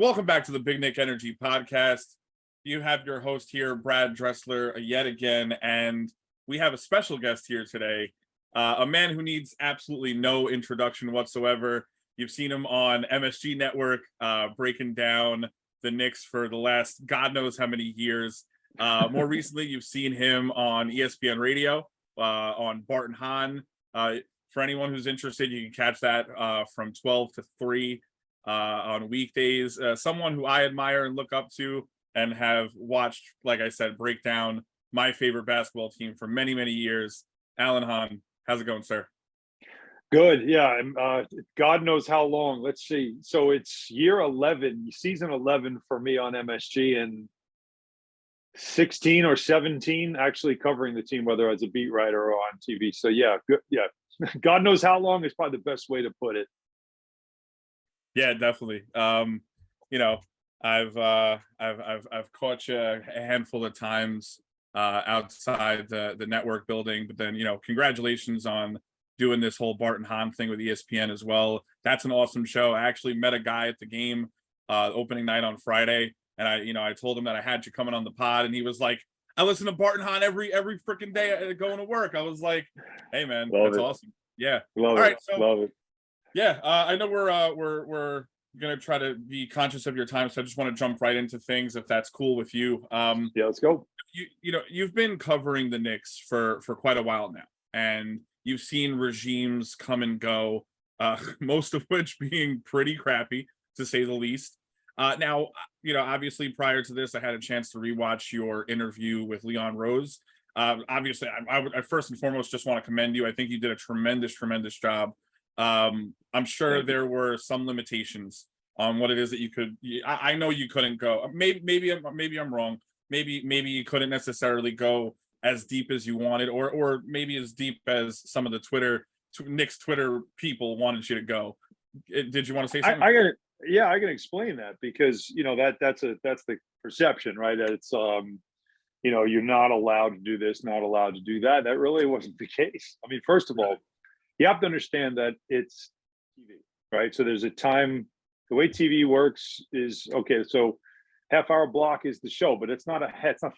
Welcome back to the Big Nick Energy Podcast. You have your host here, Brad Dressler, yet again, and we have a special guest here today, a man who needs absolutely no introduction whatsoever. You've seen him on MSG Network, breaking down the Knicks for the last God knows how many years. More recently, you've seen him on ESPN Radio, on Bart and Hahn. For anyone who's interested, you can catch that from 12 to 3 on weekdays. Someone who I admire and look up to and have watched, like I said, break down my favorite basketball team for many, many years. Alan Hahn, how's it going, sir? Good. Yeah. God knows how long. Let's see. So it's year 11, season 11 for me on MSG, and 16 or 17 actually covering the team, whether as a beat writer or on TV. So yeah, good. Yeah. God knows how long is probably the best way to put it. Yeah, definitely. I've caught you a handful of times outside the network building, but then congratulations on doing this whole Bart and Hahn thing with ESPN as well. That's an awesome show. I actually met a guy at the game opening night on Friday, and I told him that I had you coming on the pod, and he was like, I listen to Bart and Hahn every freaking day going to work. I was like, hey man, that's awesome. Yeah. Love it. Yeah, I know we're gonna try to be conscious of your time, so I just want to jump right into things if that's cool with you. Yeah, let's go. You've been covering the Knicks for quite a while now, and you've seen regimes come and go, most of which being pretty crappy to say the least. Now, obviously prior to this, I had a chance to rewatch your interview with Leon Rose. Obviously, I first and foremost just want to commend you. I think you did a tremendous job. I'm sure there were some limitations on what it is that you could. I know you couldn't go. Maybe I'm wrong. Maybe you couldn't necessarily go as deep as you wanted, or maybe as deep as some of the Knicks Twitter people wanted you to go. Did you want to say something? I can explain that, because that's the perception, right? That it's you're not allowed to do this, not allowed to do that. That really wasn't the case. I mean, first of all, you have to understand that it's TV, right? So there's a time. The way TV works is, okay, so half-hour block is the show, but it's not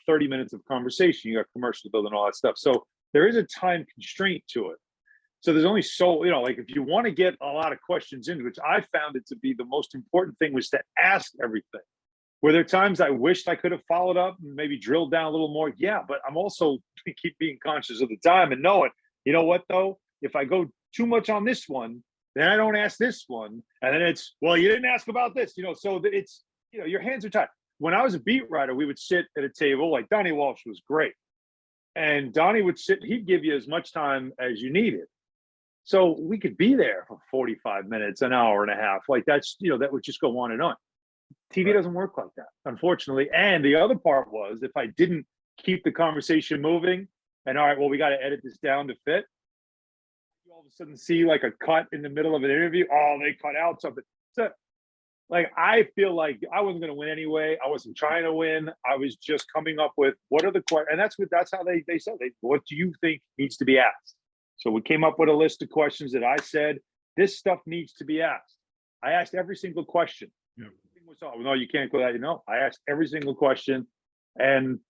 30 minutes of conversation. You got commercials building, all that stuff. So there is a time constraint to it. So there's only like if you want to get a lot of questions in, which I found it to be the most important thing, was to ask everything. Were there times I wished I could have followed up and maybe drilled down a little more? Yeah, but I'm also keep being conscious of the time and knowing, you know what though? If I go too much on this one, then I don't ask this one. And then it's, well, you didn't ask about this, so it's, your hands are tied. When I was a beat writer, we would sit at a table, like Donnie Walsh was great. And Donnie would sit, he'd give you as much time as you needed. So we could be there for 45 minutes, an hour and a half. Like that's, that would just go on and on. TV doesn't work like that, unfortunately. And the other part was, if I didn't keep the conversation moving and, all right, well, we got to edit this down to fit, you all of a sudden see like a cut in the middle of an interview. Oh, they cut out something. So, like, I feel like I wasn't going to win anyway. I wasn't trying to win. I was just coming up with what are the questions, and that's how they said, what do you think needs to be asked? So we came up with a list of questions that I said, this stuff needs to be asked. I asked every single question. Yeah. No, you can't go that. I asked every single question, and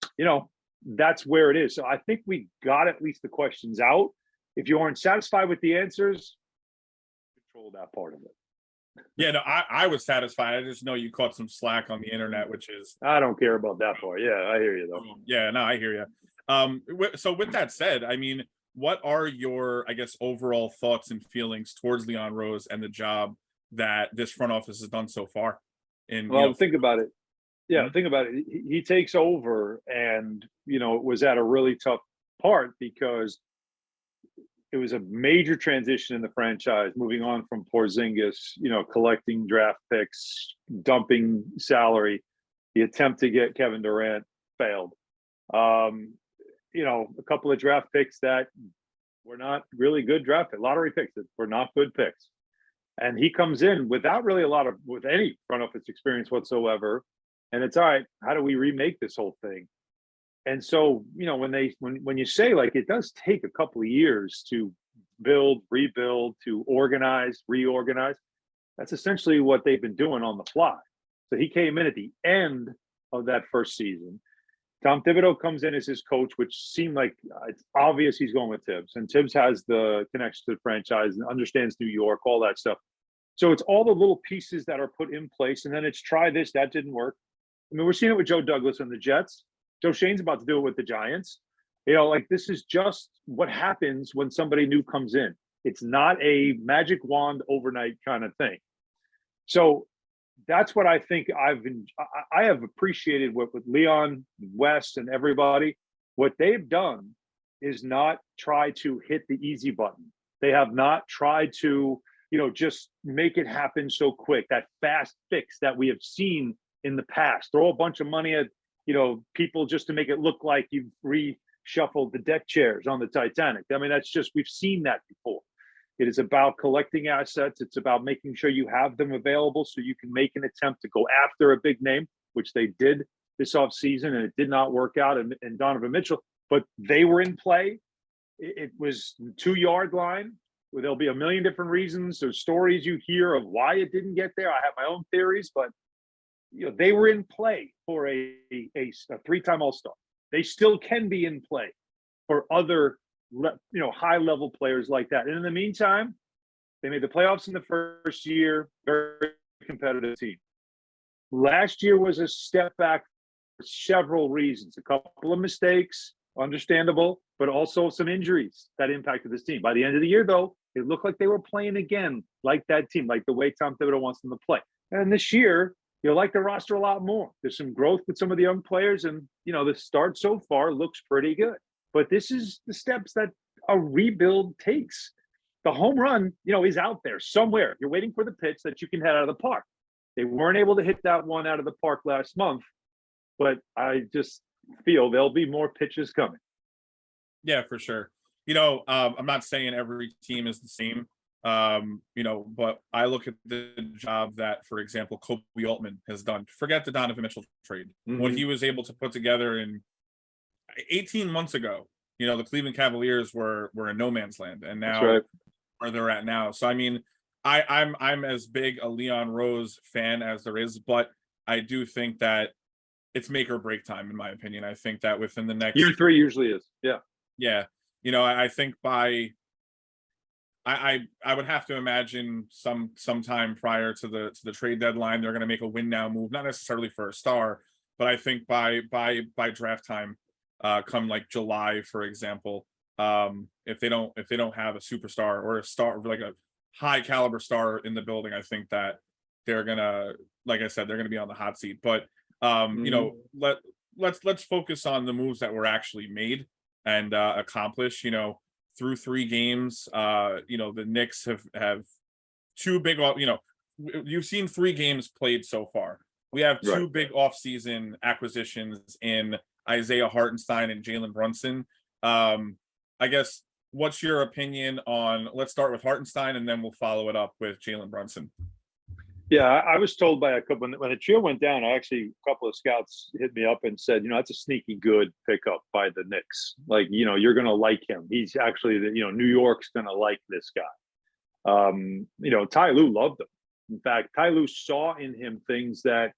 that's where it is. So I think we got at least the questions out. If you aren't satisfied with the answers, control that part of it. Yeah, no, I was satisfied. I just know you caught some slack on the internet, which is, I don't care about that part. Yeah, I hear you though. Yeah, no, I hear you. So with that said, I mean, what are your, I guess, overall thoughts and feelings towards Leon Rose and the job that this front office has done so far? Think about it. Yeah, think about it. He takes over, and it was at a really tough part, because it was a major transition in the franchise, moving on from Porzingis, collecting draft picks, dumping salary. The attempt to get Kevin Durant failed. A couple of draft picks that were not really good draft picks, lottery picks that were not good picks. And he comes in without really with any front office experience whatsoever. And it's, all right, how do we remake this whole thing? And so, when you say, like, it does take a couple of years to build, rebuild, to organize, reorganize, that's essentially what they've been doing on the fly. So he came in at the end of that first season. Tom Thibodeau comes in as his coach, which seemed like it's obvious he's going with Tibbs. And Tibbs has the connection to the franchise and understands New York, all that stuff. So it's all the little pieces that are put in place. And then it's try this, that didn't work. I mean, we're seeing it with Joe Douglas and the Jets. Joe Shane's about to do it with the Giants. You know, like this is just what happens when somebody new comes in. It's not a magic wand overnight kind of thing. So that's what I think I have appreciated with Leon, West, and everybody. What they've done is not try to hit the easy button. They have not tried to, just make it happen so quick, that fast fix that we have seen in the past. Throw a bunch of money at, people just to make it look like you've reshuffled the deck chairs on the Titanic. I mean, we've seen that before. It is about collecting assets. It's about making sure you have them available so you can make an attempt to go after a big name, which they did this offseason, and it did not work out. And Donovan Mitchell, but they were in play. It was 2-yard line where there'll be a million different reasons. There's stories you hear of why it didn't get there. I have my own theories, but they were in play for a 3-time All-Star. They still can be in play for other high-level players like that. And in the meantime, they made the playoffs in the first year, very competitive team. Last year was a step back for several reasons. A couple of mistakes, understandable, but also some injuries that impacted this team. By the end of the year, though, it looked like they were playing again like that team, like the way Tom Thibodeau wants them to play. And this year, you'll like the roster a lot more. There's some growth with some of the young players, and, the start so far looks pretty good. But this is the steps that a rebuild takes. The home run, is out there somewhere. You're waiting for the pitch that you can hit out of the park. They weren't able to hit that one out of the park last month, but I just feel there'll be more pitches coming. Yeah, for sure. I'm not saying every team is the same, but I look at the job that, for example, Kobe Altman has done. Forget the Donovan Mitchell trade. Mm-hmm. What he was able to put together in 18 months ago, the Cleveland Cavaliers were in no man's land, and now where they're at now. So I mean, I'm as big a Leon Rose fan as there is, but I do think that it's make or break time, in my opinion. I think that within the next year 3 usually is. Yeah. I think by I would have to imagine sometime prior to the trade deadline, they're going to make a win now move, not necessarily for a star, but I think by draft time, come like July, for example, if they don't have a superstar or a star, like a high caliber star in the building, I think that they're gonna, like I said, they're gonna be on the hot seat. But let's focus on the moves that were actually made and accomplished. Through 3 games, the Knicks have 2 big, you've seen 3 games played so far. We have 2 big offseason acquisitions in Isaiah Hartenstein and Jalen Brunson. I guess, what's your opinion on, let's start with Hartenstein and then we'll follow it up with Jalen Brunson. Yeah, I was told by a couple, when the trio went down, a couple of scouts hit me up and said, that's a sneaky good pickup by the Knicks. Like, you're going to like him. He's actually, New York's going to like this guy. Ty Lue loved him. In fact, Ty Lue saw in him things that,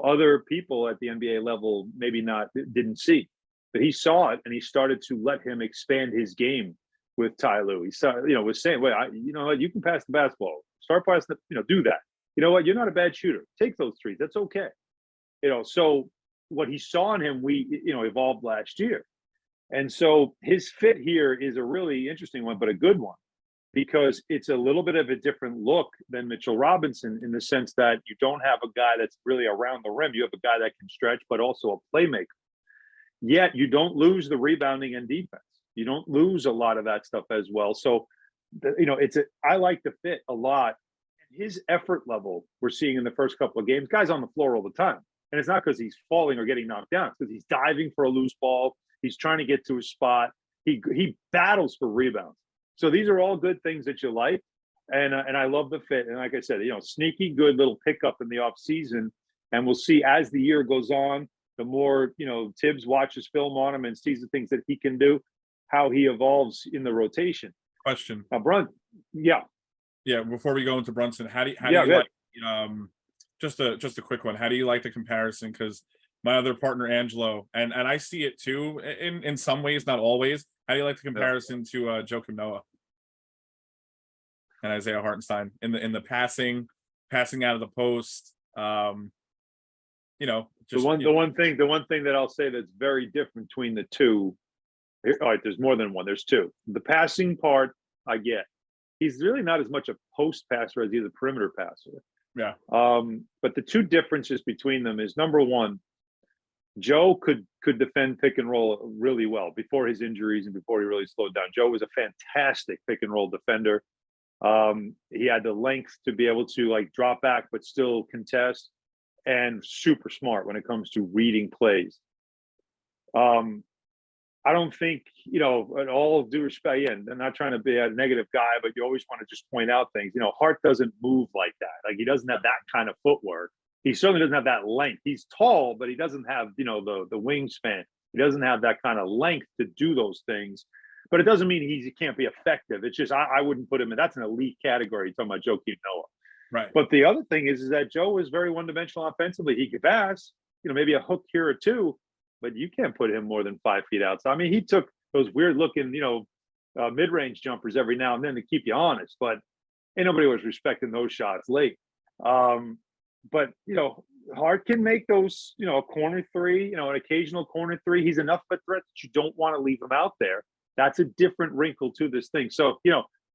other people at the NBA level maybe didn't see. But he saw it, and he started to let him expand his game with Ty Lue. He saw, was saying, "Wait, you can pass the basketball. Start passing do that. You know what? You're not a bad shooter. Take those threes. That's okay." So what he saw in him, we evolved last year, and so his fit here is a really interesting one, but a good one, because it's a little bit of a different look than Mitchell Robinson, in the sense that you don't have a guy that's really around the rim. You have a guy that can stretch, but also a playmaker. Yet you don't lose the rebounding and defense. You don't lose a lot of that stuff as well. So, I like the fit a lot. His effort level we're seeing in the first couple of games, guys on the floor all the time. And it's not because he's falling or getting knocked down. It's because he's diving for a loose ball. He's trying to get to a spot. He battles for rebounds. So these are all good things that you like. And I love the fit. And like I said, sneaky good little pickup in the offseason. And we'll see as the year goes on, the more, Tibbs watches film on him and sees the things that he can do, how he evolves in the rotation. Question. Yeah. Yeah, before we go into Brunson, how do you like, just a quick one. How do you like the comparison? Because my other partner Angelo, and I see it too in some ways, not always. How do you like the comparison to Joakim Noah and Isaiah Hartenstein in the passing out of the post? Just the one thing that I'll say that's very different between the two. All right, there's more than one. There's two. The passing part, I get. He's really not as much a post passer as he's a perimeter passer. Yeah. But the two differences between them is, number one, Joe could defend pick and roll really well before his injuries and before he really slowed down. Joe was a fantastic pick and roll defender. He had the length to be able to like drop back but still contest, and super smart when it comes to reading plays. I don't think, in all due respect, and I'm not trying to be a negative guy, but you always want to just point out things. Hart doesn't move like that. Like, he doesn't have that kind of footwork. He certainly doesn't have that length. He's tall, but he doesn't have, the wingspan. He doesn't have that kind of length to do those things. But it doesn't mean he can't be effective. It's just I wouldn't put him in. That's an elite category. You're talking about Joakim Noah. Right. But the other thing is that Joe is very one-dimensional offensively. He could pass, maybe a hook here or two, but you can't put him more than 5 feet out. So, I mean, he took those weird-looking, mid-range jumpers every now and then to keep you honest. But ain't nobody was respecting those shots late. But, Hart can make those, a corner three, an occasional corner three. He's enough of a threat that you don't want to leave him out there. That's a different wrinkle to this thing. So,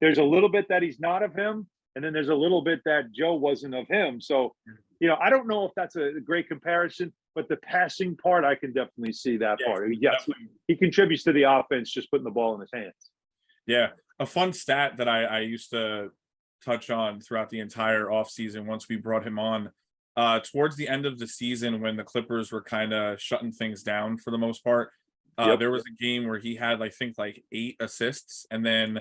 there's a little bit that he's not of him, and then there's a little bit that Joe wasn't of him. So, I don't know if that's a great comparison, but the passing part, I can definitely see that part. Yes, he contributes to the offense, just putting the ball in his hands. Yeah. A fun stat that I used to touch on throughout the entire offseason once we brought him on, towards the end of the season when the Clippers were kind of shutting things down for the most part, there was a game where he had, I think, like 8 assists. And then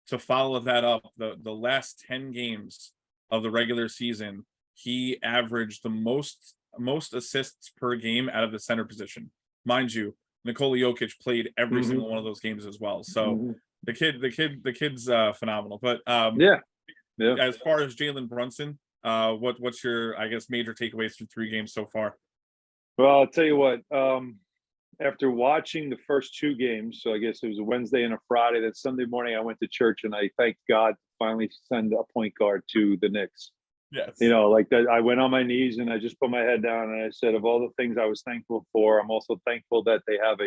to follow that up, the last 10 games of the regular season, he averaged the most assists per game out of the center position. Mind you, Nikola Jokic played every single one of those games as well. So the kid's phenomenal. But as far as Jalen Brunson, what's your, I guess, major takeaways through 3 games so far? Well, I'll tell you what. After watching the first 2 games, so I guess it was a Wednesday and a Friday, that Sunday morning I went to church and I thanked God to finally send a point guard to the Knicks. Yes. Like that, I went on my knees and I just put my head down and I said, of all the things I was thankful for, I'm also thankful that they have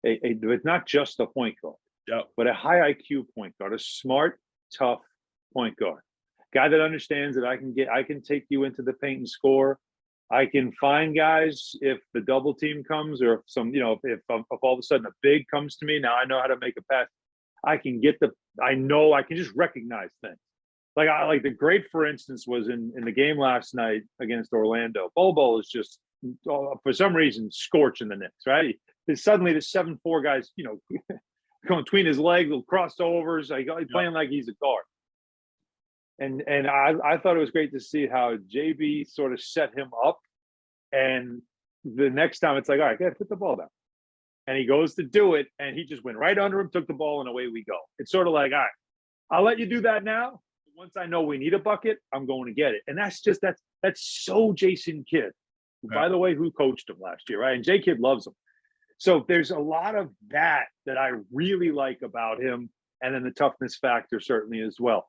it's not just a point guard, but a high IQ point guard, a smart, tough point guard, guy that understands that I can take you into the paint and score. I can find guys if the double team comes, or if if all of a sudden a big comes to me. Now I know how to make a pass. I can just recognize things. Like the great, for instance, was in the game last night against Orlando. Bobo is just, for some reason, scorching the Knicks, right? Suddenly the 7'4" guys, going between his legs, little crossovers, playing like he's a guard. And I thought it was great to see how JB sort of set him up. And the next time it's like, all right, put the ball down. And he goes to do it, and he just went right under him, took the ball, and away we go. It's sort of like, all right, I'll let you do that now. Once I know we need a bucket, I'm going to get it. And that's so Jason Kidd, by the way, who coached him last year, right? And J Kidd loves him. So there's a lot of that I really like about him. And then the toughness factor certainly as well.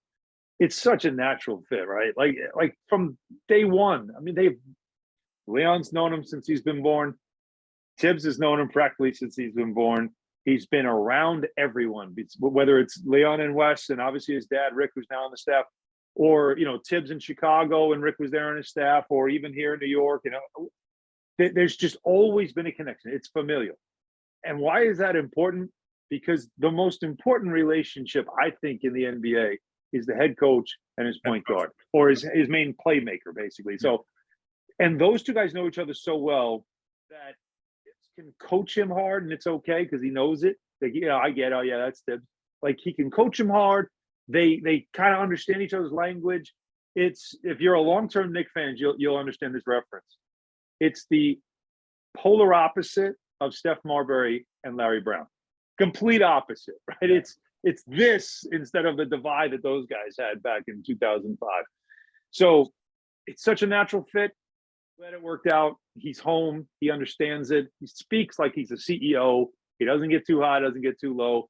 It's such a natural fit, right? Like from day one. I mean, Leon's known him since he's been born. Tibbs has known him practically since he's been born. He's been around everyone, whether it's Leon and Wes, and obviously his dad, Rick, who's now on the staff, or, Tibbs in Chicago and Rick was there on his staff, or even here in New York, there's just always been a connection. It's familial. And why is that important? Because the most important relationship, I think, in the NBA is the head coach and his point guard, or his main playmaker, basically. So, and those two guys know each other so well that can coach him hard, and it's okay because he knows it. Like, I get, oh yeah, that's Tibbs. Like, he can coach him hard. They kind of understand each other's language. It's, if you're a long-term Knicks fan, you'll understand this reference. It's the polar opposite of Steph Marbury and Larry Brown. Complete opposite, right? Yeah. It's this instead of the divide that those guys had back in 2005. So it's such a natural fit. Glad it worked out. He's home. He understands it. He speaks like he's a CEO. He doesn't get too high, doesn't get too low.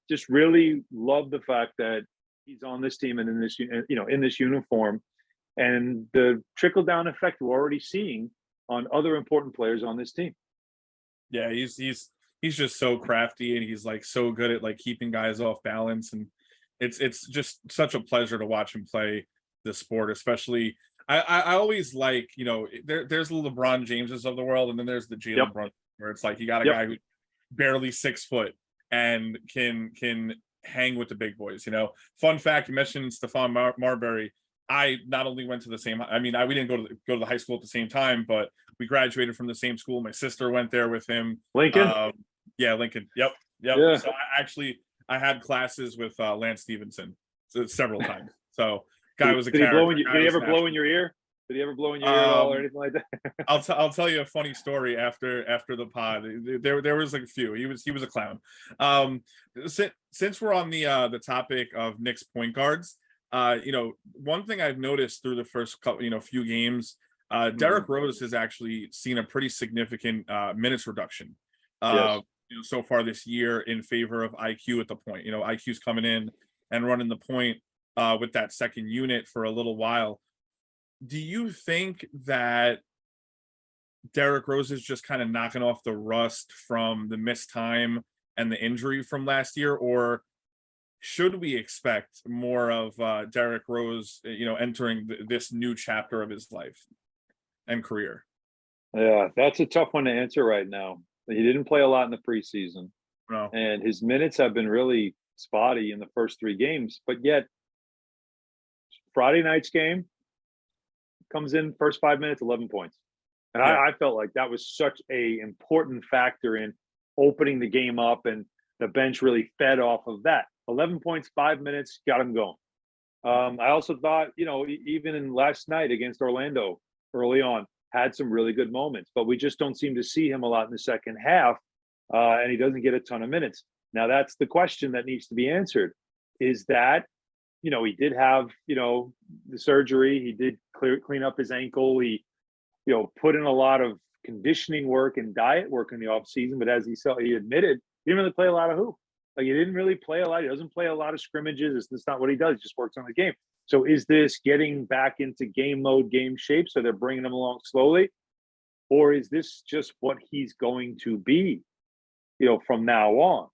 Just really love the fact that he's on this team and in this, in this uniform, and the trickle down effect we're already seeing on other important players on this team. Yeah, he's just so crafty, and he's like so good at like keeping guys off balance, and it's just such a pleasure to watch him play the sport. Especially, I always like, there's the LeBron Jameses of the world, and then there's the Jalen Brunson, where it's like you got a guy who's barely 6 foot and can hang with the big boys. Fun fact, you mentioned Stephon Marbury. I not only went to the same, we didn't go to the high school at the same time, but we graduated from the same school. My sister went there with him. Lincoln? Yeah, Lincoln. Yep. Yeah. So I had classes with Lance Stevenson several times. So guy was a character. Did he ever blow in your ear? Did he ever blow in your ear at all or anything like that? I'll tell you a funny story after the pod. There was like a few. He was a clown. Since we're on the topic of Knicks point guards, one thing I've noticed through the first couple, few games, Derrick Rose has actually seen a pretty significant minutes reduction so far this year in favor of IQ at the point. IQ's coming in and running the point with that second unit for a little while. Do you think that Derrick Rose is just kind of knocking off the rust from the missed time and the injury from last year, or should we expect more of Derrick Rose, entering this new chapter of his life and career? Yeah, that's a tough one to answer right now. He didn't play a lot in the preseason, No. and his minutes have been really spotty in the first 3 games. But yet, Friday night's game comes in first 5 minutes, 11 points, and I felt like that was such a important factor in opening the game up, and the bench really fed off of that. 11 points, 5 minutes, got him going. I also thought, even in last night against Orlando early on, had some really good moments, but we just don't seem to see him a lot in the second half, and he doesn't get a ton of minutes. Now, that's the question that needs to be answered. Is that, he did have, the surgery. He did clean up his ankle. He, put in a lot of conditioning work and diet work in the offseason, but as he admitted, he didn't really play a lot of hoop. Like, he didn't really play a lot. He doesn't play a lot of scrimmages. It's not what he does. He just works on the game. So is this getting back into game mode, game shape, so they're bringing him along slowly? Or is this just what he's going to be, from now on?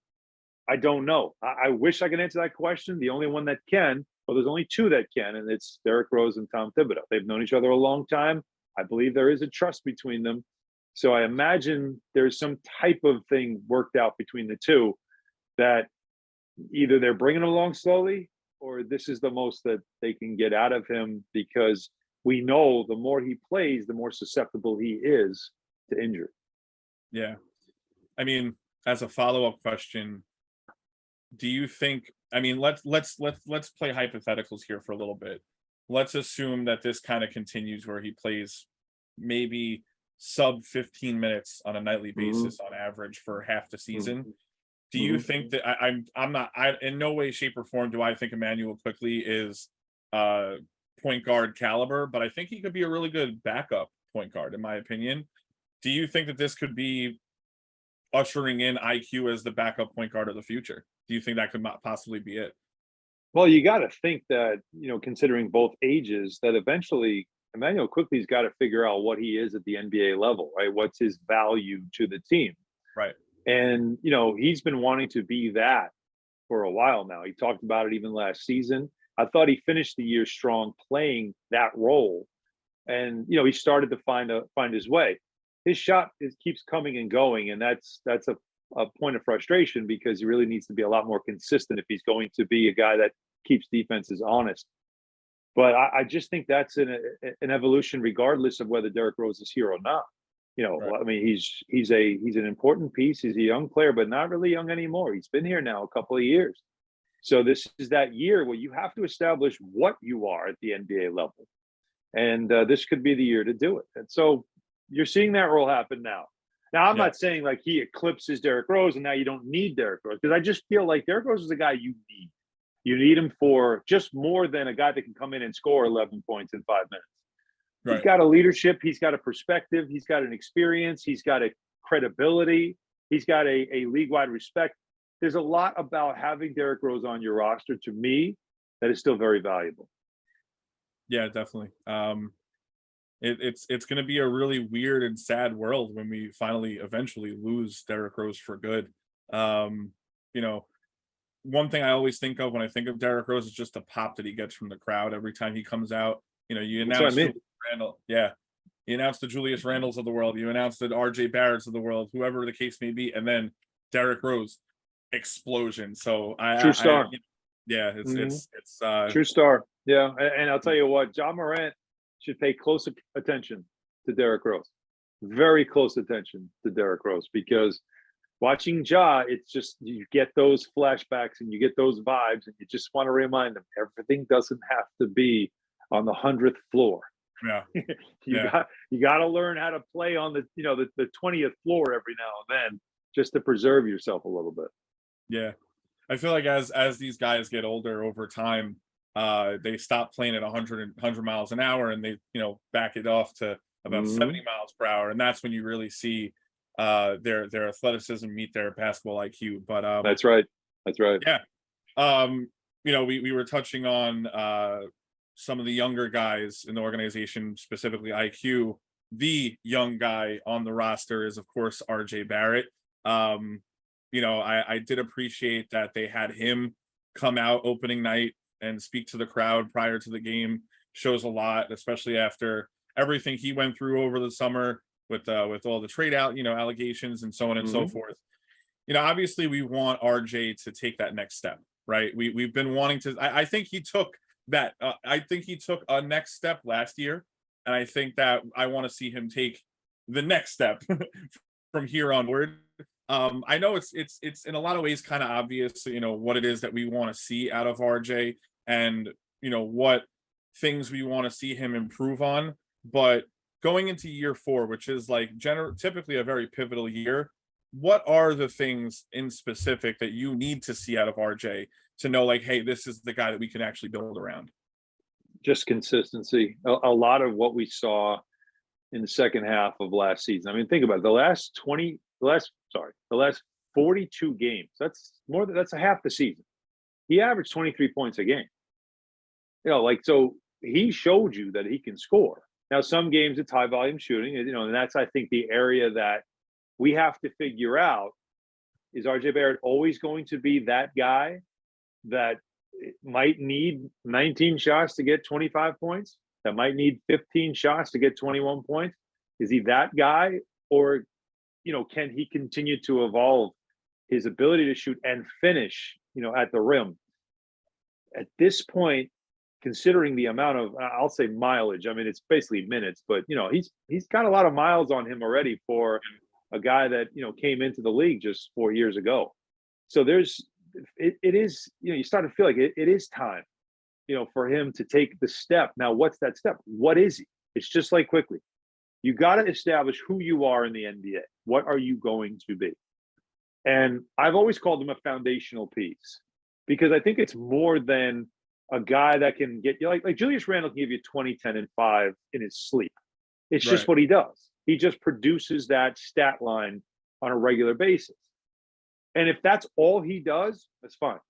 I don't know. I wish I could answer that question. The only one that can, well, there's only 2 that can, and it's Derrick Rose and Tom Thibodeau. They've known each other a long time. I believe there is a trust between them. So I imagine there's some type of thing worked out between the 2 that either they're bringing him along slowly, or this is the most that they can get out of him, because we know the more he plays, the more susceptible he is to injury. Yeah. As a follow-up question, do you think, let's play hypotheticals here for a little bit. Let's assume that this kind of continues where he plays maybe sub 15 minutes on a nightly basis on average for half the season. Do you think that I'm not in no way, shape, or form do I think Emmanuel Quickley is point guard caliber, but I think he could be a really good backup point guard, in my opinion. Do you think that this could be ushering in IQ as the backup point guard of the future? Do you think that could possibly be it? Well, you got to think that, considering both ages, that eventually Emmanuel Quickley's got to figure out what he is at the NBA level, right? What's his value to the team? Right. And, he's been wanting to be that for a while now. He talked about it even last season. I thought he finished the year strong playing that role. And, he started to find his way. His shot keeps coming and going. And that's a point of frustration, because he really needs to be a lot more consistent if he's going to be a guy that keeps defenses honest. But I just think that's an evolution, regardless of whether Derrick Rose is here or not. Right. He's an important piece. He's a young player, but not really young anymore. He's been here now a couple of years. So this is that year where you have to establish what you are at the NBA level. And this could be the year to do it. And so you're seeing that role happen now. Now, I'm not saying like he eclipses Derrick Rose and now you don't need Derrick Rose, because I just feel like Derrick Rose is a guy you need. You need him for just more than a guy that can come in and score 11 points in 5 minutes. Right. He's got a leadership. He's got a perspective. He's got an experience. He's got a credibility. He's got a league-wide respect. There's a lot about having Derrick Rose on your roster, to me, that is still very valuable. Yeah, definitely. It's going to be a really weird and sad world when we finally eventually lose Derrick Rose for good. You know, one thing I always think of when I think of Derrick Rose is just the pop that he gets from the crowd every time he comes out. You know, you announce Julius Randle, you announce the Julius Randles of the world, you announce the RJ Barretts of the world, whoever the case may be, and then Derrick Rose explosion. So True star. It's true star. Yeah, and I'll tell you what, John Morant should pay close attention to Derrick Rose, very close attention to Derrick Rose, because watching Ja, it's just, you get those flashbacks and you get those vibes, and you just want to remind them everything doesn't have to be on the 100th floor. Yeah, you got to learn how to play on the 20th floor every now and then, just to preserve yourself a little bit. Yeah, I feel like as these guys get older over time, they stop playing at 100 miles an hour, and they back it off to about 70 miles per hour, and that's when you really see their athleticism meet their basketball IQ. But that's right. Yeah. We were touching on some of the younger guys in the organization, specifically IQ. The young guy on the roster is, of course, RJ Barrett. I did appreciate that they had him come out opening night and speak to the crowd prior to the game. Shows a lot, especially after everything he went through over the summer with all the trade out, allegations and so on and so forth. Obviously we want RJ to take that next step, right? We've been wanting to. I think he took that. I think he took a next step last year, and I think that I want to see him take the next step from here onward. I know it's in a lot of ways kind of obvious, what it is that we want to see out of RJ, and what things we want to see him improve on. But going into year 4, which is like typically a very pivotal year, what are the things in specific that you need to see out of RJ to know, like, hey, this is the guy that we can actually build around? Just consistency. A lot of what we saw in the second half of last season. I mean, think about it. The last 42 games. That's a half the season. He averaged 23 points a game. So he showed you that he can score. Now, some games it's high volume shooting, and that's, I think, the area that we have to figure out. Is RJ Barrett always going to be that guy that might need 19 shots to get 25 points? That might need 15 shots to get 21 points? Is he that guy? Or, can he continue to evolve his ability to shoot and finish, at the rim? At this point, considering the amount of, I'll say mileage, I mean, it's basically minutes, but, he's got a lot of miles on him already for a guy that, came into the league just 4 years ago. So it is, you start to feel like it is time, for him to take the step. Now, what's that step? What is he? It's just like quickly. You got to establish who you are in the NBA. What are you going to be? And I've always called him a foundational piece, because I think it's more than a guy that can get you, like Julius Randle can give you 20, 10, and 5 in his sleep. It's just what he does. He just produces that stat line on a regular basis. And if that's all he does, that's fine.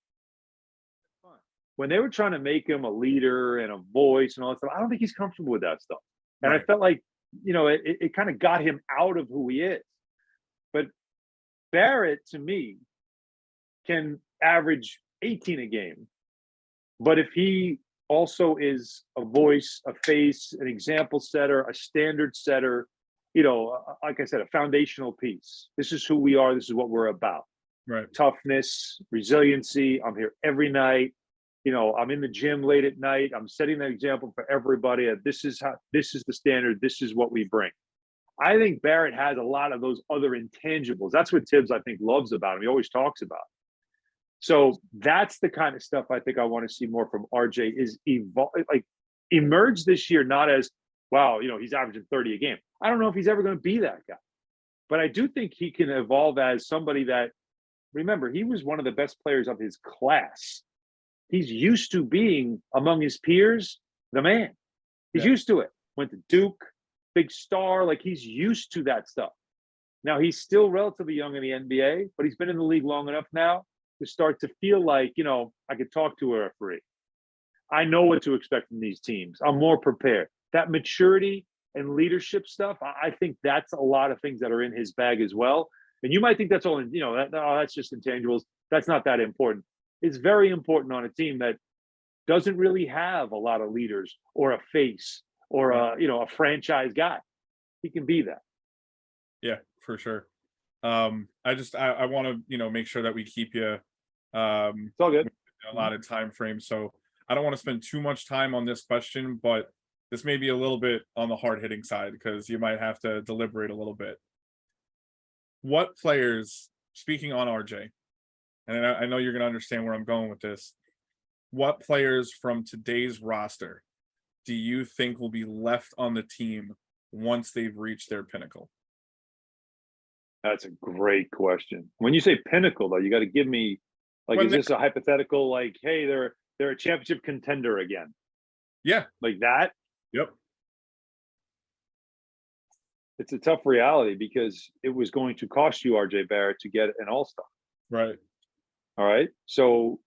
When they were trying to make him a leader and a voice and all that stuff, I don't think he's comfortable with that stuff. And I felt like, it kind of got him out of who he is. But Barrett, to me, can average 18 a game. But if he also is a voice, a face, an example setter, a standard setter, like I said, a foundational piece. This is who we are. This is what we're about. Right. Toughness, resiliency. I'm here every night. I'm in the gym late at night. I'm setting the example for everybody. This is the standard. This is what we bring. I think Barrett has a lot of those other intangibles. That's what Tibbs, I think, loves about him. He always talks about. So that's the kind of stuff I think I want to see more from RJ, is emerge this year, not as, wow, he's averaging 30 a game. I don't know if he's ever going to be that guy. But I do think he can evolve as somebody that, remember, he was one of the best players of his class. He's used to being among his peers, the man. He's used to it. went to Duke, big star. Like, he's used to that stuff. Now, he's still relatively young in the NBA, but he's been in the league long enough now to start to feel like, I could talk to a referee. I know what to expect from these teams. I'm more prepared. That maturity and leadership stuff, I think that's a lot of things that are in his bag as well. And you might think that's all, that's just intangibles. That's not that important. It's very important on a team that doesn't really have a lot of leaders or a face or a franchise guy. He can be that. Yeah, for sure. I want to, make sure that we keep you It's all good. a lot of time frame. So I don't want to spend too much time on this question, but this may be a little bit on the hard hitting side because you might have to deliberate a little bit. What players, speaking on RJ, and I know you're going to understand where I'm going with this, what players from today's roster do you think will be left on the team once they've reached their pinnacle? That's a great question. When you say pinnacle, though, you got to give me, like, is this a hypothetical, like, hey, they're a championship contender again? Yeah. Like that? Yep. It's a tough reality because it was going to cost you, RJ Barrett, to get an all-star. Right. All right. So,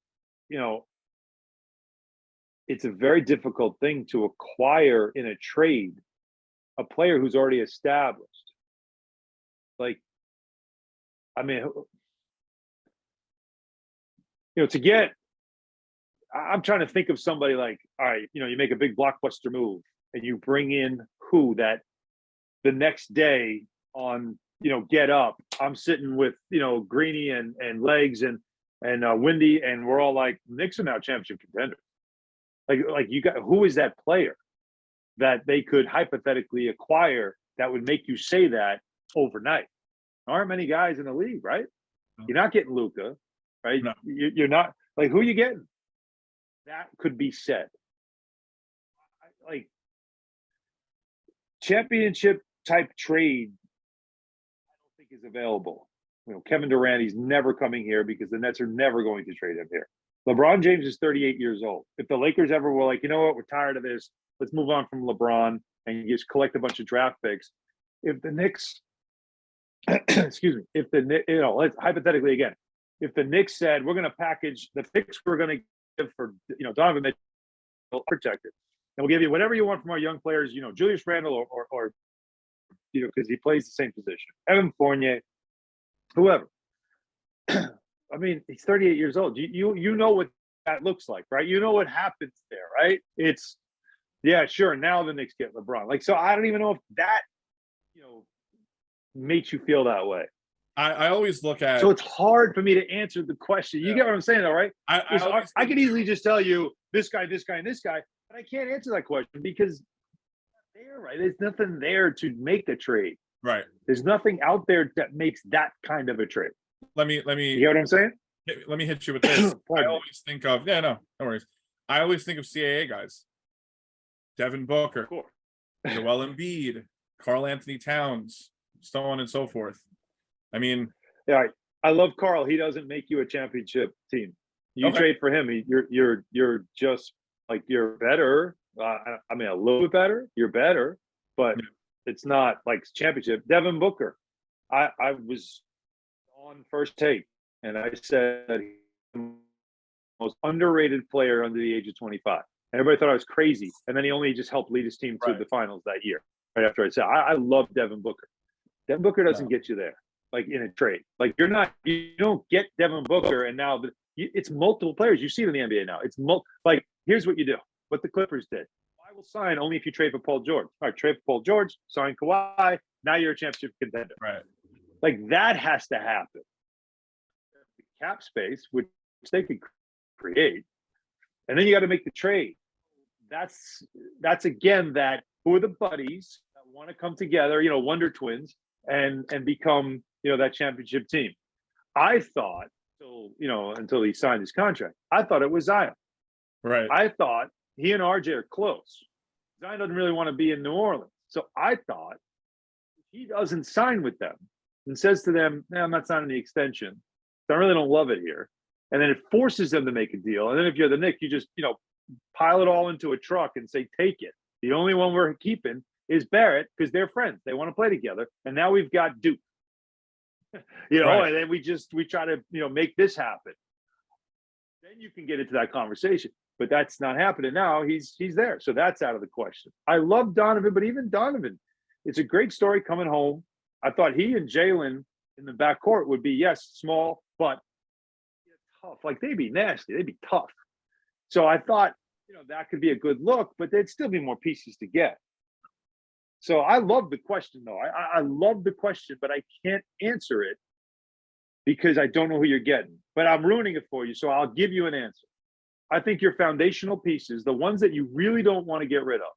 it's a very difficult thing to acquire in a trade a player who's already established. Like, I mean, I'm trying to think of somebody like, all right, you make a big blockbuster move and you bring in who that the next day on, Get Up, I'm sitting with, Greeny and Legs and Windy, and we're all like, Knicks are now championship contenders. Like you got, who is that player that they could hypothetically acquire that would make you say that overnight? There aren't many guys in the league, right? No. You're not getting Luka, right? No. You're not, like, who are you getting? That could be said. Like, championship type trade, I don't think is available. Kevin Durant, he's never coming here because the Nets are never going to trade him here. LeBron James is 38 years old. If the Lakers ever were like, you know what, we're tired of this, let's move on from LeBron and just collect a bunch of draft picks. If the Knicks, excuse me, let's hypothetically again, if the Knicks said we're going to package the picks we're going to give for Donovan Mitchell protected, and we'll give you whatever you want from our young players, Julius Randle or because he plays the same position, Evan Fournier, whoever. I mean, he's 38 years old. You know what that looks like, right? You know what happens there, right? It's, yeah, sure. Now the Knicks get LeBron. Like, so I don't even know if that, makes you feel that way. I always look at. So it's hard for me to answer the question. You get what I'm saying, though, right? I could easily just tell you this guy, and this guy, but I can't answer that question because there, right? There's nothing there to make a trade. Right. There's nothing out there that makes that kind of a trade. Let me. You get what I'm saying? Let me hit you with this. I always think of no worries. I always think of CAA guys. Devin Booker, Joel Embiid, Karl Anthony Towns, so on and so forth. I mean, yeah, I love Karl. He doesn't make you a championship team. You trade for him, you're just like, you're better. I mean, a little bit better. You're better, but it's not like championship. Devin Booker, I was on First Take, and I said he's the most underrated player under the age of 25. And everybody thought I was crazy, and then he only just helped lead his team to the finals that year. Right after I said, I love Devin Booker. Devin Booker doesn't get you there, like in a trade. Like you don't get Devin Booker, and now it's multiple players. You see it in the NBA now. It's like, here's what you do. What the Clippers did. I will sign only if you trade for Paul George. All right, trade for Paul George, sign Kawhi. Now you're a championship contender. Right. Like, that has to happen. The cap space, which they could create, and then you got to make the trade. That's again that who are the buddies that want to come together, Wonder Twins, and become, that championship team. I thought until he signed his contract, I thought it was Zion. Right. I thought he and RJ are close. Zion doesn't really want to be in New Orleans. So I thought if he doesn't sign with them and says to them, I'm not signing the extension, I really don't love it here. And then it forces them to make a deal. And then if you're the Knicks, you just, pile it all into a truck and say, take it. The only one we're keeping is Barrett because they're friends. They want to play together. And now we've got Duke. Right. And then we try to, make this happen. Then you can get into that conversation. But that's not happening now. He's there. So that's out of the question. I love Donovan, but even Donovan, it's a great story coming home. I thought he and Jalen in the backcourt would be, yes, small, but tough. Like they'd be nasty. They'd be tough. So I thought, that could be a good look, but there'd still be more pieces to get. So I love the question, though. I love the question, but I can't answer it because I don't know who you're getting. But I'm ruining it for you, so I'll give you an answer. I think your foundational pieces, the ones that you really don't want to get rid of,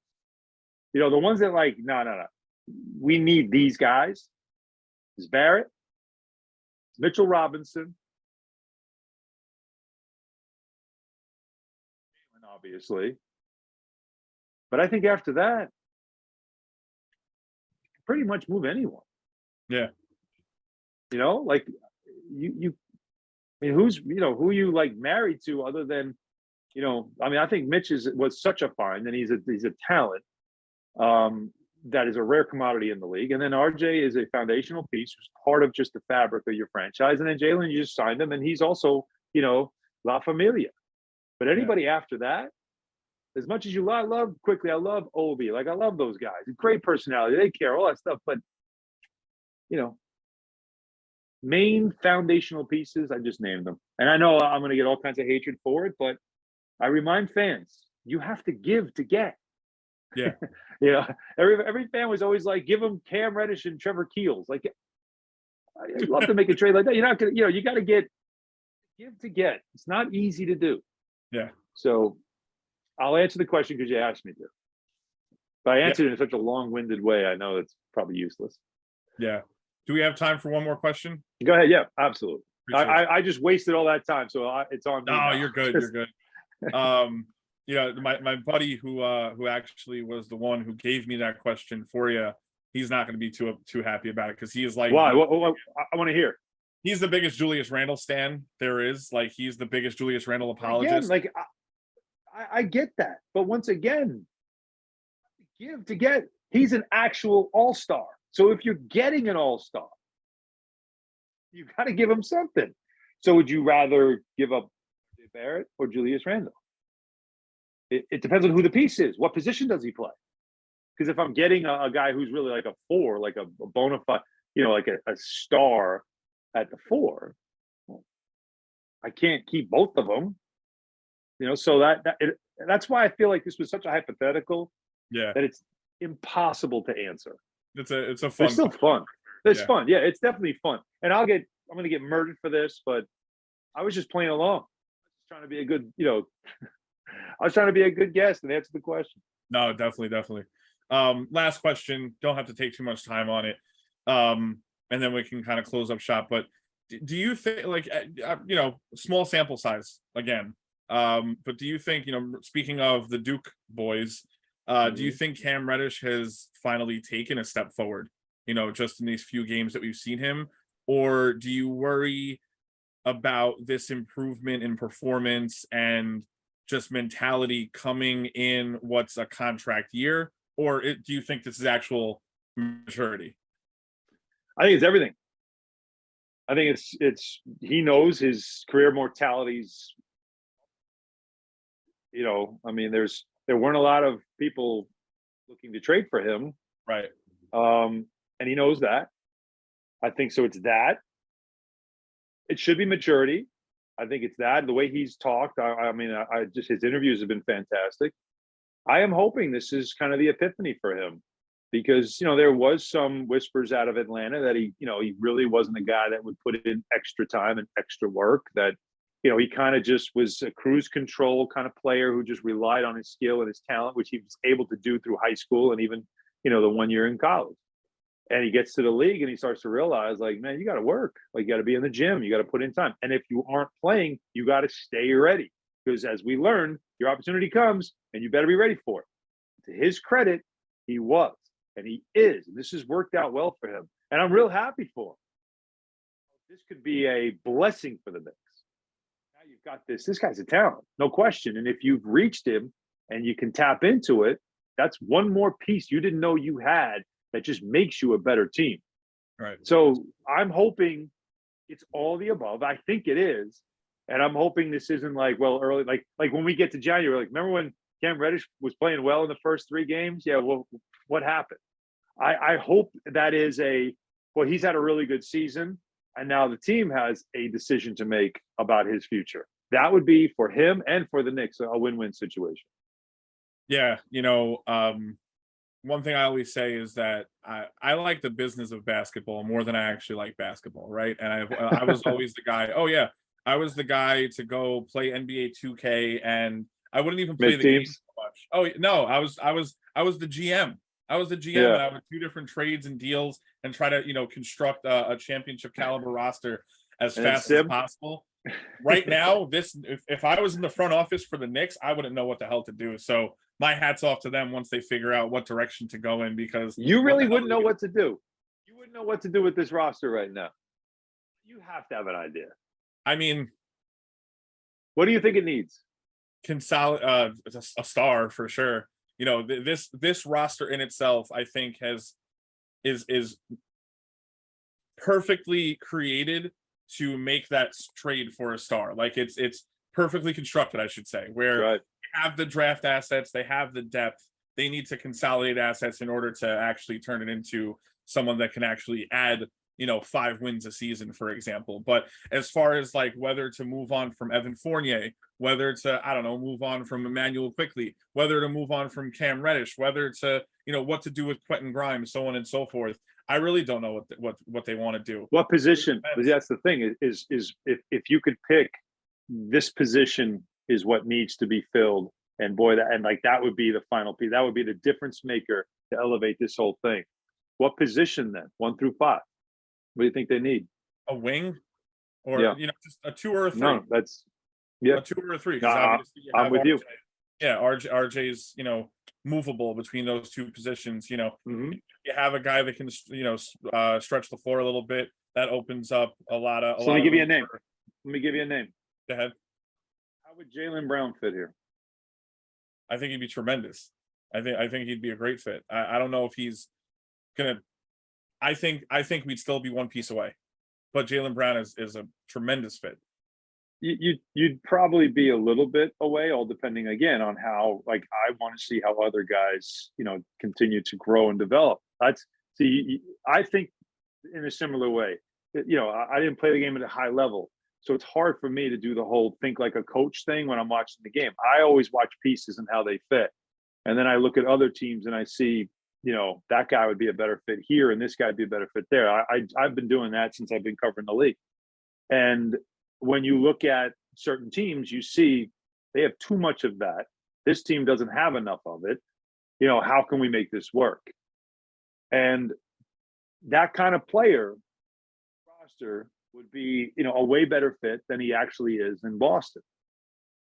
the ones that like, no, we need these guys, is Barrett, Mitchell Robinson, obviously. But I think after that, pretty much move anyone. Yeah. Like you I mean, who you like married to other than, I think Mitch was such a find, and he's a talent that is a rare commodity in the league. And then RJ is a foundational piece, who's part of just the fabric of your franchise. And then Jalen, you just signed him, and he's also, La Familia. But anybody after that, as much as I love Quickly, I love Obi, like I love those guys. Great personality, they care, all that stuff. But main foundational pieces, I just named them. And I know I'm going to get all kinds of hatred for it, but I remind fans, you have to give to get. Yeah. Every fan was always like, give them Cam Reddish and Trevor Keels. Like, I'd love to make a trade like that. You're not going to, you got to give to get. It's not easy to do. Yeah. So I'll answer the question because you asked me to. But I answered it in such a long-winded way. I know it's probably useless. Yeah. Do we have time for one more question? Go ahead. Yeah, absolutely. I just wasted all that time, so it's on me. No, you're good. You're good. My buddy who actually was the one who gave me that question for you, he's not going to be too happy about it because he is like, why? I want to hear. He's the biggest Julius Randle stan there is. Like, he's the biggest Julius Randle apologist. Again, I get that, but once again, give to get. He's an actual all-star. So if you're getting an all-star, you got to give him something. So would you rather give up Barrett or Julius Randle? It depends on who the piece is. What position does he play? Because if I'm getting a guy who's really like a 4, like a bona fide, like a star at the 4, I can't keep both of them. So that's why I feel like this was such a hypothetical. Yeah. That it's impossible to answer. It's a fun. It's still fun. It's fun. Yeah, it's definitely fun. And I'm going to get murdered for this, but I was just playing along. I was trying to be a good, I was trying to be a good guest and answer the question. No, definitely. Last question. Don't have to take too much time on it. And then we can kind of close up shop. But do you think, like, small sample size again, but do you think, speaking of the Duke boys, do you think Cam Reddish has finally taken a step forward, just in these few games that we've seen him? Or do you worry about this improvement in performance and just mentality coming in what's a contract year? Or do you think this is actual maturity? I think it's everything. I think it's he knows his career mortality's, there weren't a lot of people looking to trade for him. Right. And he knows that. I think so. It's that. It should be maturity. I think it's that. The way he's talked, I just, his interviews have been fantastic. I am hoping this is kind of the epiphany for him because, there was some whispers out of Atlanta that he really wasn't a guy that would put in extra time and extra work, that, he kind of just was a cruise control kind of player who just relied on his skill and his talent, which he was able to do through high school and even, the 1 year in college. And he gets to the league and he starts to realize, like, man, you got to work. Like, you got to be in the gym. You got to put in time. And if you aren't playing, you got to stay ready. Because as we learned, your opportunity comes and you better be ready for it. To his credit, he was and he is. And this has worked out well for him. And I'm real happy for him. This could be a blessing for the Knicks. Now you've got this. This guy's a talent, no question. And if you've reached him and you can tap into it, That's one more piece you didn't know you had that just makes you a better team. Right. So I'm hoping it's all the above. I think it is. And I'm hoping this isn't like, well, early, like when we get to January, like remember when Cam Reddish was playing well in the first 3 games? Yeah, well, what happened? I hope that is he's had a really good season, and now the team has a decision to make about his future. That would be for him and for the Knicks a win-win situation. Yeah, one thing I always say is that I like the business of basketball more than I actually like basketball, right? And I was always the guy. Oh yeah, I was the guy to go play NBA 2K, and I wouldn't even play Make the game teams? so much. Oh no, I was the GM. I was the GM, Yeah. and I would do different trades and deals and try to construct a championship caliber roster as And then fast as Sim? possible. Right now, if I was in the front office for the Knicks, I wouldn't know what the hell to do. So my hat's off to them once they figure out what direction to go in, because You what really the hell wouldn't are know they what to do. You wouldn't know what to do with this roster right now. You have to have an idea. I mean, What do you think it needs? consolidate a star for sure. This roster in itself, I think, is perfectly created to make that trade for a star. Like it's perfectly constructed, I should say, where Right. they have the draft assets, they have the depth. They need to consolidate assets in order to actually turn it into someone that can actually add 5 wins a season, for example. But as far as like whether to move on from Evan Fournier, whether to, I don't know, move on from Emmanuel Quickly, whether to move on from Cam Reddish, whether to, what to do with Quentin Grimes, so on and so forth, I really don't know what they want to do. What position? That's the thing is if you could pick, this position is what needs to be filled, and boy, that would be the final piece. That would be the difference maker to elevate this whole thing. What position then? 1 through 5. What do you think they need? A wing, or Yeah. just a 2 or a 3. No, that's A 2 or a 3. Because obviously I'm with RJ. you. Yeah, RJ's movable between those 2 positions. Mhm. You have a guy that can stretch the floor a little bit. That opens up a lot of. So let me give you a name. Let me give you a name. Go ahead. How would Jalen Brown fit here? I think he'd be tremendous. I think he'd be a great fit. I don't know if he's gonna. I think we'd still be one piece away, but Jalen Brown is a tremendous fit. You'd probably be a little bit away, all depending again on how. Like, I want to see how other guys continue to grow and develop. I think in a similar way. I didn't play the game at a high level, so it's hard for me to do the whole think like a coach thing when I'm watching the game. I always watch pieces and how they fit, and then I look at other teams and I see, that guy would be a better fit here, and this guy would be a better fit there. I've been doing that since I've been covering the league, and when you look at certain teams, you see they have too much of that. This team doesn't have enough of it. How can we make this work? And that kind of player roster would be, a way better fit than he actually is in Boston.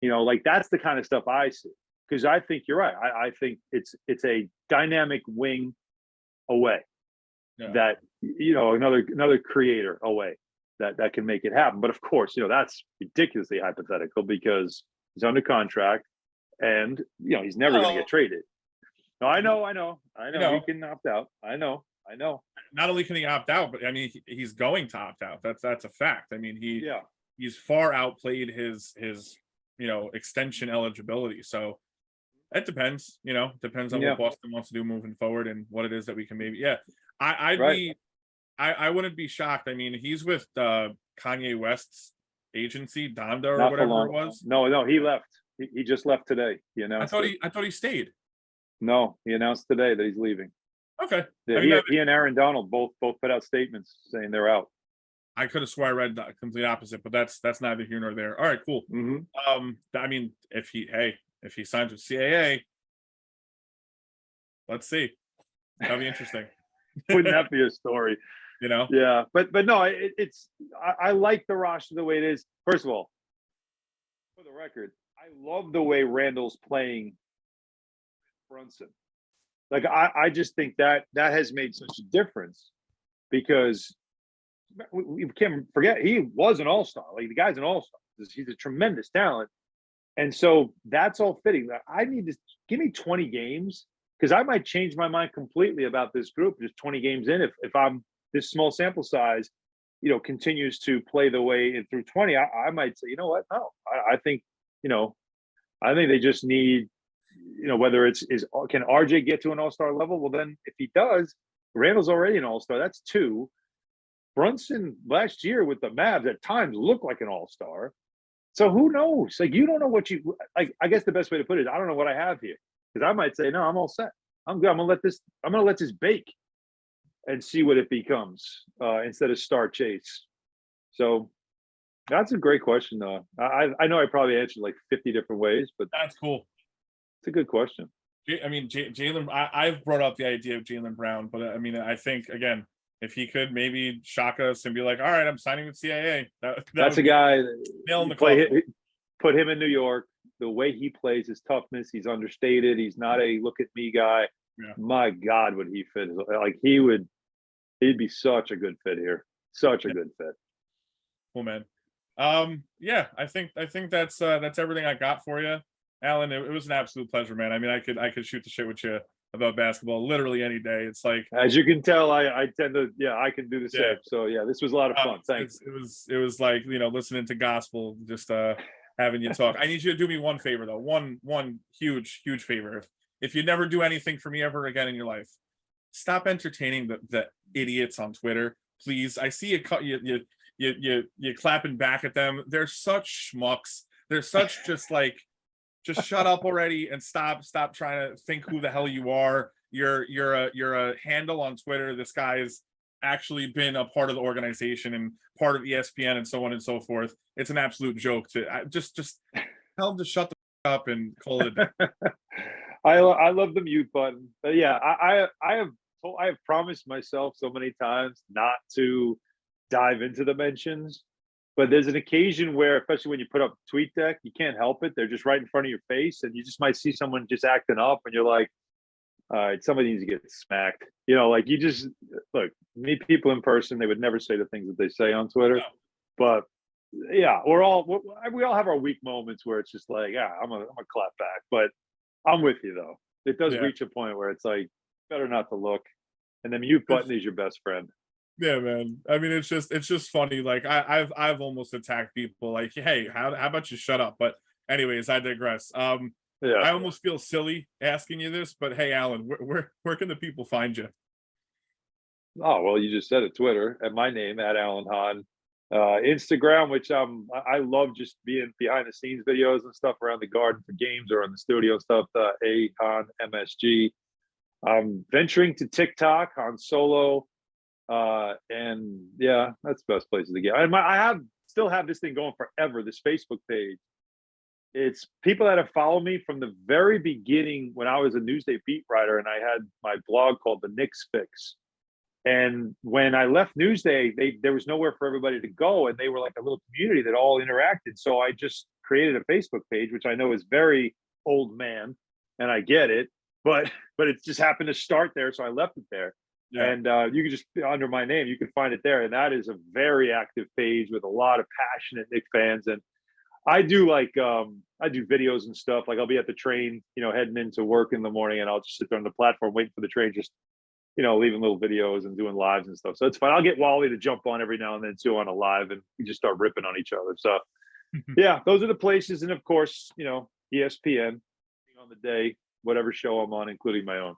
Like that's the kind of stuff I see. Because I think you're right. I think it's a dynamic wing away. Yeah. That another creator away that can make it happen. But of course, that's ridiculously hypothetical because he's under contract and he's never going to get traded. No, I know. He can opt out. I know. Not only can he opt out, but I mean he's going to opt out. That's a fact. I mean he's far outplayed his extension eligibility. So it depends. Depends on what Boston wants to do moving forward and what it is that we can maybe. Yeah, I wouldn't be shocked. I mean, he's with Kanye West's agency, Donda or Not whatever it was. No, he left. He just left today. He announced. I thought he stayed. No, he announced today that he's leaving. Okay. Yeah, he and Aaron Donald both put out statements saying they're out. I could have swore I read the complete opposite, but that's neither here nor there. All right, cool. Mm-hmm. I mean, if he signs with CAA, let's see. That'll be interesting. Wouldn't that be a story? Yeah, but no, I like the roster the way it is. First of all, for the record, I love the way Randle's playing Brunson. Like I just think that has made such a difference because we can't forget he was an all-star. Like the guy's an all-star. He's a tremendous talent, and so that's all fitting. I need to give me 20 games because I might change my mind completely about this group just 20 games in if I'm this small sample size, continues to play the way in through 20. I might say, you know what? No, I think, I think they just need, whether can RJ get to an all-star level? Well, then if he does, Randle's already an all-star. That's two. Brunson last year with the Mavs at times looked like an all-star. So who knows? Like, you don't know what you like. I guess the best way to put it is, I don't know what I have here, because I might say, no, I'm all set. I'm good. I'm gonna let this bake and see what it becomes instead of star chase. So that's a great question, though. I know I probably answered like 50 different ways, but That's cool. It's a good question. I mean, Jalen. I've brought up the idea of Jalen Brown, but I mean, I think again, if he could maybe shock us and be like, "All right, I'm signing with CIA." That's a guy. Nail in the coffin. Put him in New York. The way he plays, his toughness. He's understated. He's not a look at me guy. Yeah. My God, would he fit? Like he'd be such a good fit here. Such a good fit. Cool, man. Yeah, I think that's everything I got for you, Alan. It was an absolute pleasure, man. I mean, I could shoot the shit with you about basketball literally any day. It's like, as you can tell, I tend to, I can do the same. So yeah, this was a lot of fun. Thanks. It was like, listening to gospel, just having you talk. I need you to do me one favor though. One huge favor. If you never do anything for me ever again in your life, stop entertaining the idiots on Twitter, please. I see you clapping back at them. They're such schmucks. They're such just shut up already and stop trying to think who the hell you are. You're a handle on Twitter. This guy has actually been a part of the organization and part of ESPN and so on and so forth. It's an absolute joke to just tell him to shut the up and call it a day. I love the mute button. But yeah, I have promised myself so many times not to dive into the mentions, but there's an occasion where, especially when you put up TweetDeck, you can't help it. They're just right in front of your face, and you just might see someone just acting up, and you're like, all right, somebody needs to get smacked. Like, you just look, meet people in person. They would never say the things that they say on Twitter. No. But yeah, we all have our weak moments where it's just like, I'm a clap back. But I'm with you though. It does reach a point where it's like, better not to look. And the mute button is your best friend. Yeah, man. I mean, it's just funny. Like I've almost attacked people like, hey, how about you shut up? But anyways, I digress. I almost feel silly asking you this, but hey, Alan, where can the people find you? Oh, well, you just said it. Twitter at my name, at Alan Hahn. Instagram, which I love just being behind the scenes videos and stuff around the Garden for games or in the studio stuff. A Hahn MSG. I'm venturing to TikTok on Solo. And yeah, that's the best places to get. I still have this thing going forever, this Facebook page. It's people that have followed me from the very beginning when I was a Newsday beat writer and I had my blog called the Knicks Fix. And when I left Newsday, there was nowhere for everybody to go, and they were like a little community that all interacted. So I just created a Facebook page, which I know is very old man, and I get it, but it just happened to start there, so I left it there. Yeah. And you can just, under my name, you can find it there. And that is a very active page with a lot of passionate Knicks fans. And I do I do videos and stuff. Like, I'll be at the train, heading into work in the morning, and I'll just sit there on the platform waiting for the train, just, leaving little videos and doing lives and stuff. So it's fun. I'll get Wally to jump on every now and then too on a live, and we just start ripping on each other. So yeah, those are the places. And of course, ESPN on the day, whatever show I'm on, including my own.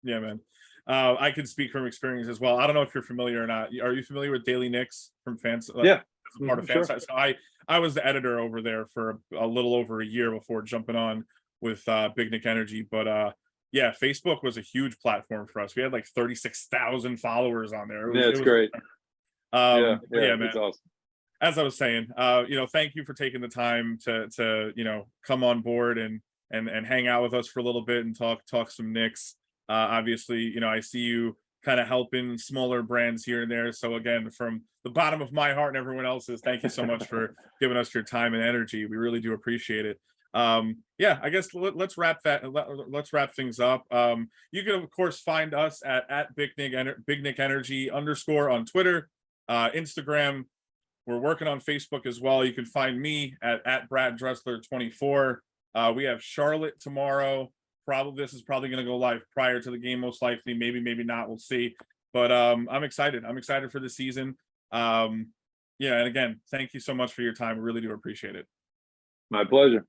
Yeah, man. I can speak from experience as well. I don't know if you're familiar or not. Are you familiar with Daily Knicks from Fans? Yeah, as a part of Fanside. So I was the editor over there for a little over a year before jumping on with Big Knick Energy. But yeah, Facebook was a huge platform for us. We had like 36,000 followers on there. It's great. Yeah, man. It's awesome. As I was saying, thank you for taking the time to come on board and hang out with us for a little bit and talk some Knicks. Obviously, I see you kind of helping smaller brands here and there. So again, from the bottom of my heart and everyone else's, thank you so much for giving us your time and energy. We really do appreciate it. Yeah, I guess let's wrap things up. You can of course find us at Big Knick Energy _ on Twitter, Instagram. We're working on Facebook as well. You can find me at Brad Dressler 24. We have Charlotte tomorrow. this is probably going to go live prior to the game, most likely. Maybe not. We'll see. But I'm excited. I'm excited for the season. Yeah, and again, thank you so much for your time. I really do appreciate it. My pleasure.